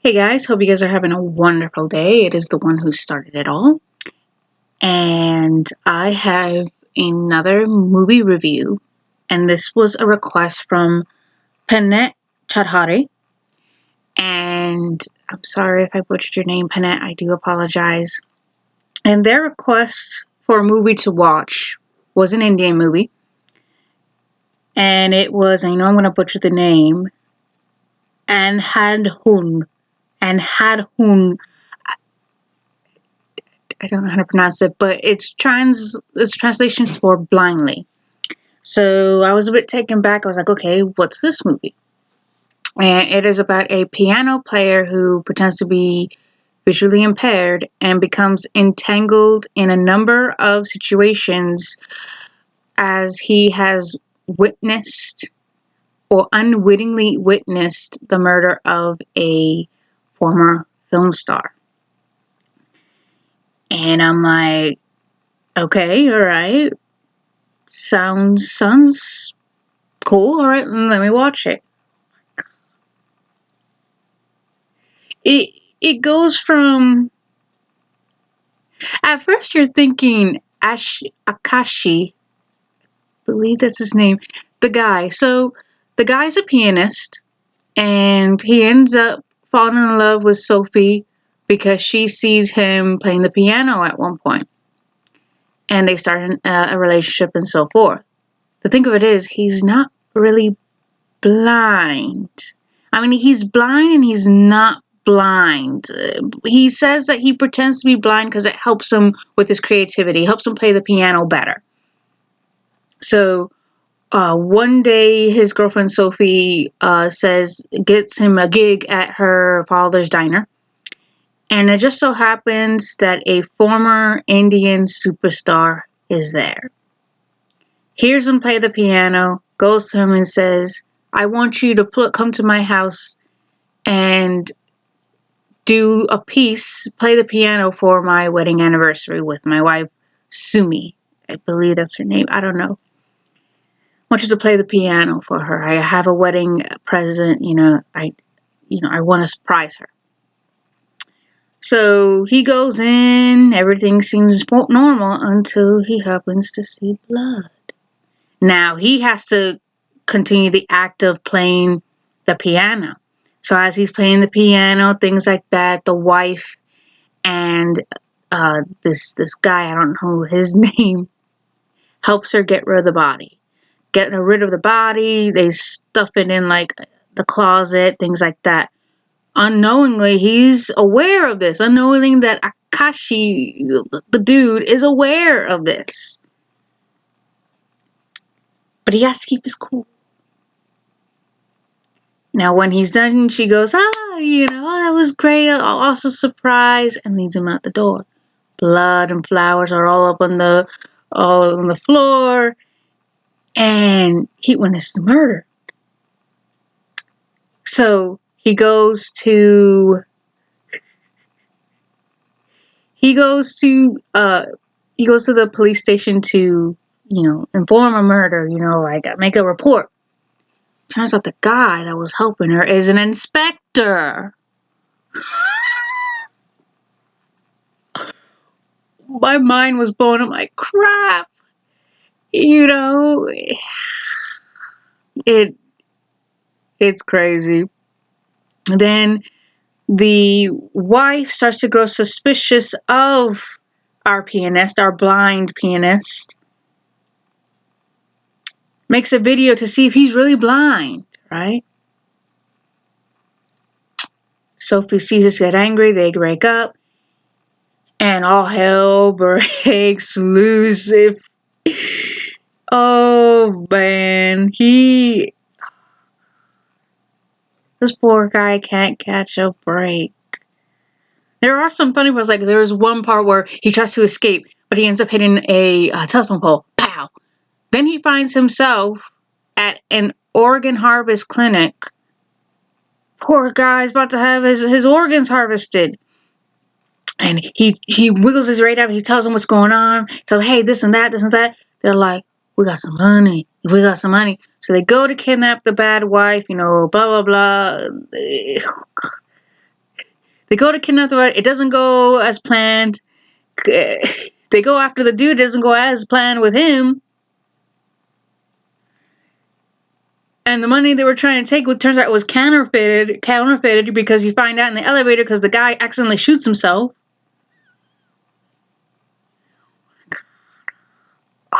Hey guys, hope you guys are having a wonderful day. It is the one who started it all. And I have another movie review. And this was a request from Puneet Chaudary. And I'm sorry if I butchered your name, Puneet. I do apologize. And their request for a movie to watch was an Indian movie. And it was, I know I'm going to butcher the name, Andhadhan. Andhadhan. I don't know how to pronounce it, but its translation is for blindly. So I was a bit taken back. I was like, okay, what's this movie? And it is about a piano player who pretends to be visually impaired and becomes entangled in a number of situations as he has witnessed or unwittingly witnessed the murder of a former film star. And I'm like, okay, all right. Sounds cool. All right, let me watch it. It goes from, at first you're thinking Akashi, I believe that's his name, the guy. So the guy's a pianist, and he ends up falling in love with Sophie because she sees him playing the piano at one point, and they start a relationship and so forth. The thing of it is, he's not really blind. I mean, he's blind and he's not blind. He says that he pretends to be blind because it helps him with his creativity, helps him play the piano better. So one day his girlfriend Sophie gets him a gig at her father's diner. And it just so happens that a former Indian superstar is there. Hears him play the piano, goes to him and says, I want you to come to my house and do a piece, play the piano for my wedding anniversary with my wife, Sumi. I believe that's her name. I don't know. I want you to play the piano for her. I have a wedding present, I want to surprise her. So he goes in, everything seems normal until he happens to see blood. Now he has to continue the act of playing the piano. So as he's playing the piano, things like that, the wife and this guy, I don't know his name, helps her get rid of the body. Getting rid of the body, they stuff it in like the closet, things like that. Unknowingly, he's aware of this. Unknowingly that Akashi, the dude, is aware of this. But he has to keep his cool. Now, when he's done, she goes, that was great. Also surprise, and leads him out the door. Blood and flowers are all on the floor, and he witnessed the murder. So he goes to the police station to, inform a murder. Make a report. Turns out the guy that was helping her is an inspector. My mind was blown. I'm like, crap. It's crazy. Then the wife starts to grow suspicious of our blind pianist. Makes a video to see if he's really blind, right? Sophie sees us get angry, they break up, and all hell breaks loose. Oh man, this poor guy can't catch a break. There are some funny parts, like there's one part where he tries to escape, but he ends up hitting a telephone pole. Pow! Then he finds himself at an organ harvest clinic. Poor guy's about to have his organs harvested. And he wiggles his right out. He tells them what's going on. He tells them, hey, this and that. They're like, we got some money. So they go to kidnap the bad wife, blah, blah, blah. They go to kidnap the wife. It doesn't go as planned. They go after the dude. It doesn't go as planned with him. And the money they were trying to take, it turns out it was counterfeited because you find out in the elevator because the guy accidentally shoots himself.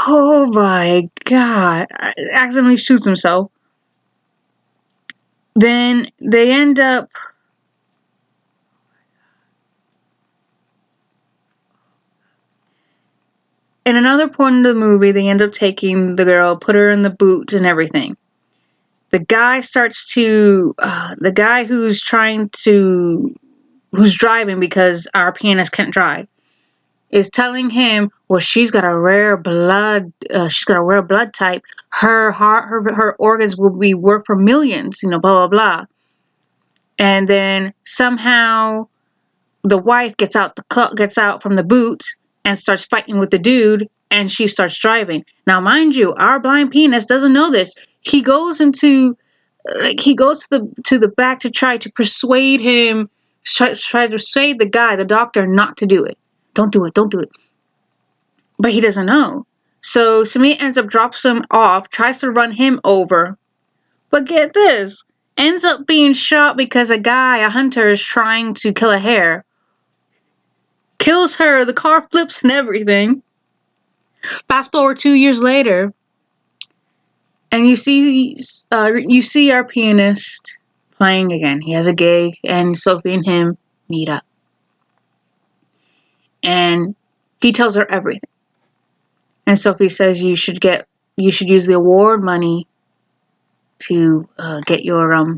Oh my god. Accidentally shoots himself. Then they end up... In another point of the movie, they end up taking the girl, put her in the boot and everything. The guy starts to... the guy who's driving because our pianist can't drive is telling him, well, she's got a rare blood type. Her heart, her organs will be worth for millions, blah, blah, blah. And then somehow the wife gets out from the boot and starts fighting with the dude, and she starts driving. Now, mind you, our blind pianist doesn't know this. He goes to the back to try to persuade him, try to persuade the doctor not to do it. Don't do it. But he doesn't know. So Samir ends up drops him off, tries to run him over. But get this, ends up being shot because a hunter, is trying to kill a hare. Kills her, the car flips and everything. Fast forward 2 years later, and you see our pianist playing again. He has a gig, and Sophie and him meet up. And he tells her everything. And Sophie says you should use the award money to get your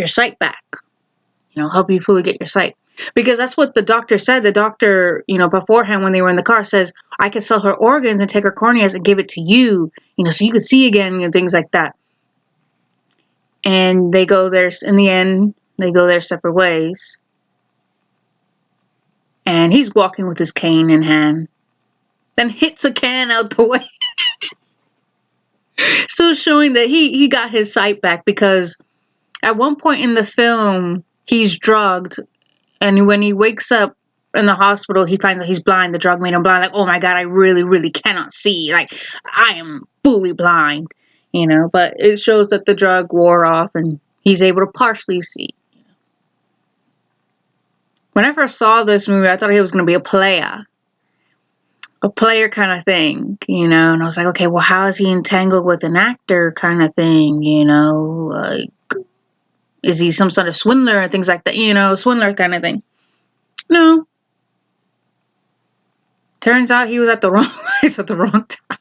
sight back. Help you fully get your sight. Because that's what the doctor said. The doctor, beforehand when they were in the car says, I could sell her organs and take her corneas and give it to you, so you could see again, things like that. And they go there, in the end, they go their separate ways. And he's walking with his cane in hand. Then hits a can out the way. Still showing that he got his sight back, because at one point in the film, he's drugged. And when he wakes up in the hospital, he finds out he's blind. The drug made him blind. Like, oh my god, I really, really cannot see. Like, I am fully blind. But it shows that the drug wore off and he's able to partially see. When I first saw this movie, I thought he was going to be a player kind of thing, and I was like, okay, well, how is he entangled with an actor kind of thing, like, is he some sort of swindler and things like that, swindler kind of thing. No. Turns out he was at the wrong place at the wrong time.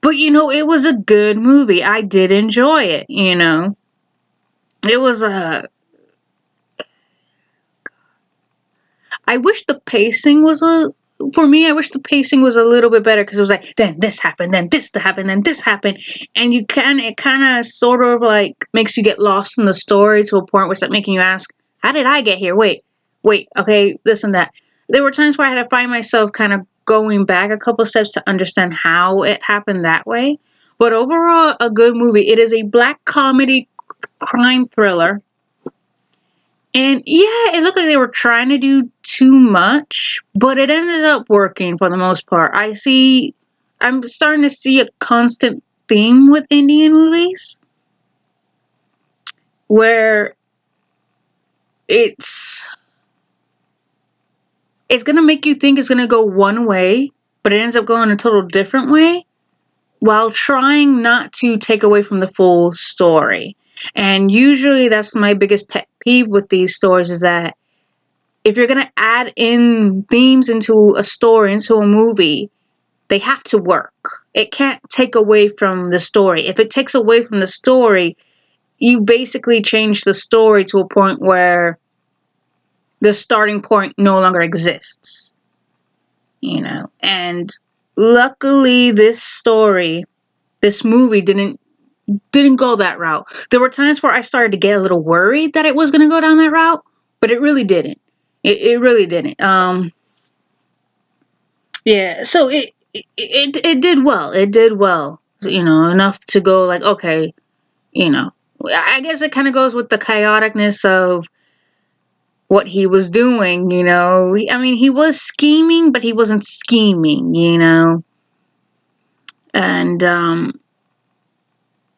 But, it was a good movie. I did enjoy it, It was I wish the pacing was a little bit better, because it was like, then this happened, then this happened, then this happened. And it kind of sort of like makes you get lost in the story to a point where it's like making you ask, how did I get here? Wait, okay, this and that. There were times where I had to find myself kind of going back a couple steps to understand how it happened that way. But overall, a good movie. It is a black comedy crime thriller. And yeah, it looked like they were trying to do too much, but it ended up working for the most part. I'm starting to see a constant theme with Indian movies where it's going to make you think it's going to go one way, but it ends up going a total different way, while trying not to take away from the full story. And usually that's my biggest pet peeve with these stories, is that if you're going to add in themes into a story, into a movie, they have to work. It can't take away from the story. If it takes away from the story, you basically change the story to a point where the starting point no longer exists. And luckily this movie didn't go that route. There were times where I started to get a little worried that it was going to go down that route, but it really didn't. It really didn't. Yeah, so it did well. It did well, enough to go like, okay, I guess it kind of goes with the chaoticness of what he was doing, you know. I mean, he was scheming, but he wasn't scheming, you know. And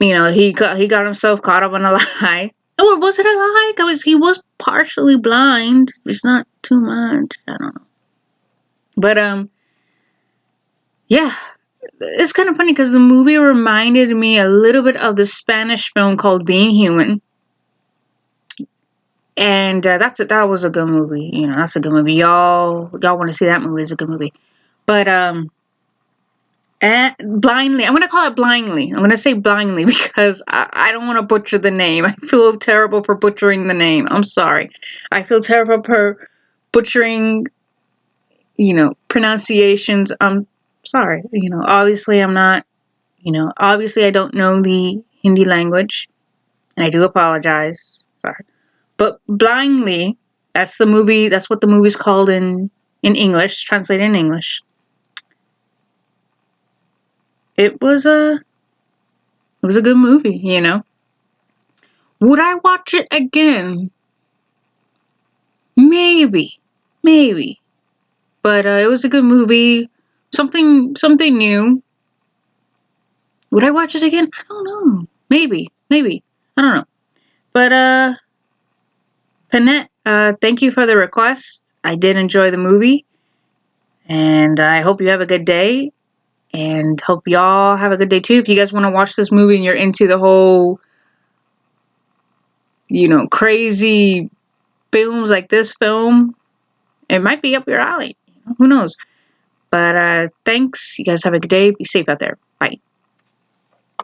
you know, he got himself caught up in a lie. Or was it a lie? He was partially blind. It's not too much. I don't know. But yeah, it's kind of funny because the movie reminded me a little bit of the Spanish film called Being Human. And that was a good movie. You know, that's a good movie. Y'all want to see that movie? It's a good movie. But blindly, I'm gonna call it blindly. I'm gonna say blindly because I don't want to butcher the name. I feel terrible for butchering the name. I'm sorry. I feel terrible for butchering, you know, pronunciations. I'm sorry. You know, obviously I'm not. You know, obviously I don't know the Hindi language, and I do apologize. Sorry. But blindly, that's the movie. That's what the movie's called in English, translated in English. It was a good movie, you know. Would I watch it again? Maybe, maybe. But it was a good movie. Something new. Would I watch it again? I don't know. Maybe. I don't know. But Panette, thank you for the request. I did enjoy the movie, and I hope you have a good day. And hope y'all have a good day too. If you guys want to watch this movie and you're into the whole, you know, crazy films like this film, it might be up your alley. Who knows? But thanks. You guys have a good day. Be safe out there. Bye.